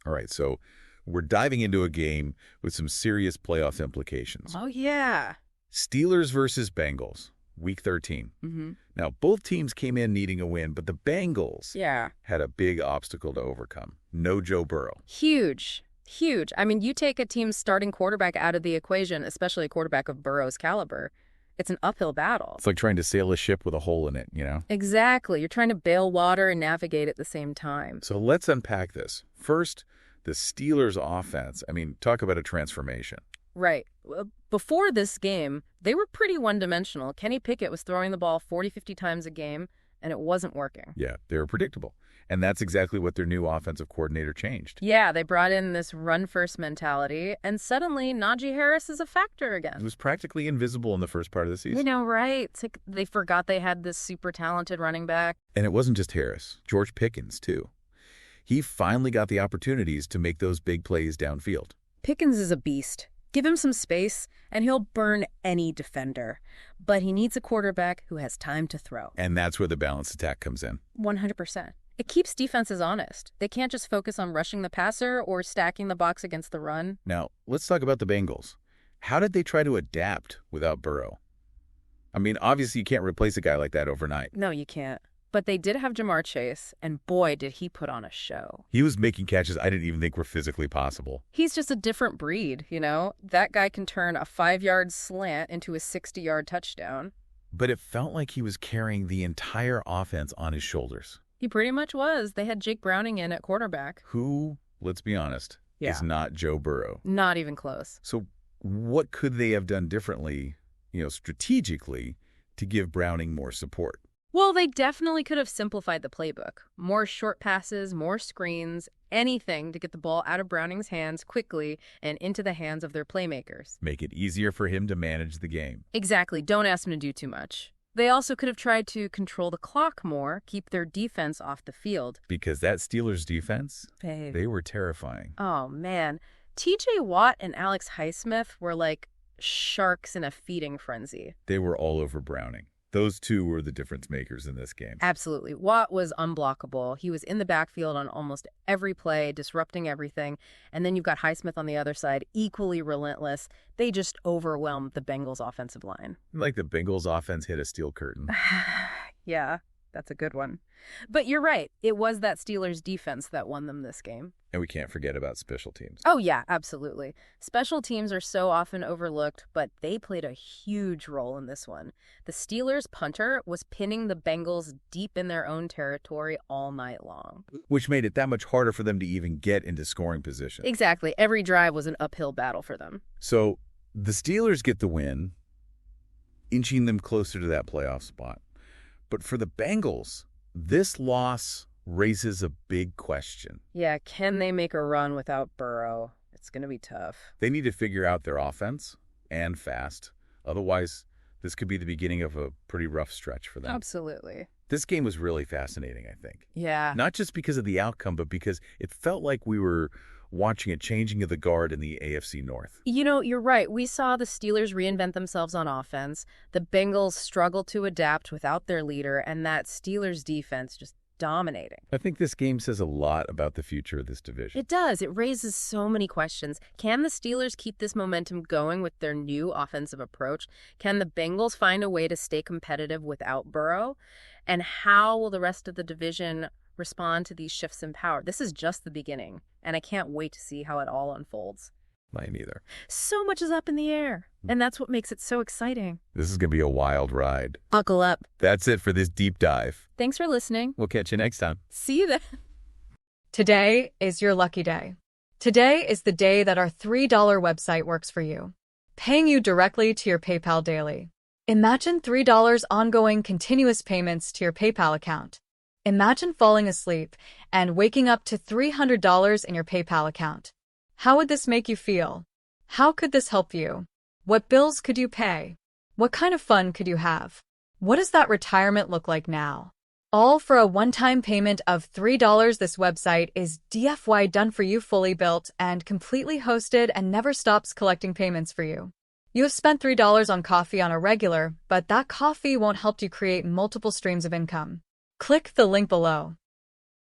All right, so we're diving into a game with some serious playoff implications. Oh, yeah. Steelers versus Bengals, Week 13. Now, both teams came in needing a win, but the Bengals had a big obstacle to overcome. No Joe Burrow. Huge. Huge. I mean, you take a team's starting quarterback out of the equation, especially a quarterback of Burrow's caliber, it's an uphill battle. It's like trying to sail a ship with a hole in it, you know? Exactly. You're trying to bail water and navigate at the same time. So let's unpack this. First, the Steelers' offense. I mean, talk about a transformation. Right. Before this game, they were pretty one-dimensional. Kenny Pickett was throwing the ball 40, 50 times a game, and it wasn't working. Yeah, they were predictable. And that's exactly what their new offensive coordinator changed. Yeah, they brought in this run-first mentality, and suddenly Najee Harris is a factor again. He was practically invisible in the first part of the season. You know, right? It's like they forgot they had this super talented running back. And it wasn't just Harris. George Pickens, too. He finally got the opportunities to make those big plays downfield. Pickens is a beast. Give him some space, and he'll burn any defender. But he needs a quarterback who has time to throw. And that's where the balanced attack comes in. 100%. It keeps defenses honest. They can't just focus on rushing the passer or stacking the box against the run. Now, let's talk about the Bengals. How did they try to adapt without Burrow? I mean, obviously you can't replace a guy like that overnight. No, you can't. But they did have Jamar Chase, and boy, did he put on a show. He was making catches I didn't even think were physically possible. He's just a different breed, you know? That guy can turn a 5-yard slant into a 60-yard touchdown. But it felt like he was carrying the entire offense on his shoulders. He pretty much was. They had Jake Browning in at quarterback. Who, let's be honest, is not Joe Burrow. Not even close. So what could they have done differently, strategically, to give Browning more support? Well, they definitely could have simplified the playbook. More short passes, more screens, anything to get the ball out of Browning's hands quickly and into the hands of their playmakers. Make it easier for him to manage the game. Exactly. Don't ask him to do too much. They also could have tried to control the clock more, keep their defense off the field. Because that Steelers defense, they were terrifying. Oh, man. TJ Watt and Alex Highsmith were like sharks in a feeding frenzy. They were all over Browning. Those two were the difference makers in this game. Absolutely. Watt was unblockable. He was in the backfield on almost every play, disrupting everything. And then you've got Highsmith on the other side, equally relentless. They just overwhelmed the Bengals' offensive line. Like the Bengals' offense hit a steel curtain. Yeah, that's a good one. But you're right. It was that Steelers defense that won them this game. And we can't forget about special teams. Oh, yeah, absolutely. Special teams are so often overlooked, but they played a huge role in this one. The Steelers' punter was pinning the Bengals deep in their own territory all night long. Which made it that much harder for them to even get into scoring position. Exactly. Every drive was an uphill battle for them. So the Steelers get the win, inching them closer to that playoff spot. But for the Bengals, this loss raises a big question. Yeah, can they make a run without Burrow? It's going to be tough. They need to figure out their offense and fast. Otherwise, this could be the beginning of a pretty rough stretch for them. Absolutely. This game was really fascinating, I think. Yeah. Not just because of the outcome, but because it felt like we were watching a changing of the guard in the AFC North. You know, you're right. We saw the Steelers reinvent themselves on offense. The Bengals struggled to adapt without their leader, and that Steelers defense just dominating. I think this game says a lot about the future of this division. It does. It raises so many questions. Can the Steelers keep this momentum going with their new offensive approach? Can the Bengals find a way to stay competitive without Burrow? And how will the rest of the division respond to these shifts in power? This is just the beginning, and I can't wait to see how it all unfolds. Mine either. So much is up in the air, and that's what makes it so exciting. This is going to be a wild ride. Buckle up. That's it for this deep dive. Thanks for listening. We'll catch you next time. See you then. Today is your lucky day. Today is the day that our $3 website works for you, paying you directly to your PayPal daily. Imagine $3 ongoing continuous payments to your PayPal account. Imagine falling asleep and waking up to $300 in your PayPal account. How would this make you feel? How could this help you? What bills could you pay? What kind of fun could you have? What does that retirement look like now? All for a one-time payment of $3. This website is DFY done for you, fully built and completely hosted, and never stops collecting payments for you. You have spent $3 on coffee on a regular, but that coffee won't help you create multiple streams of income. Click the link below.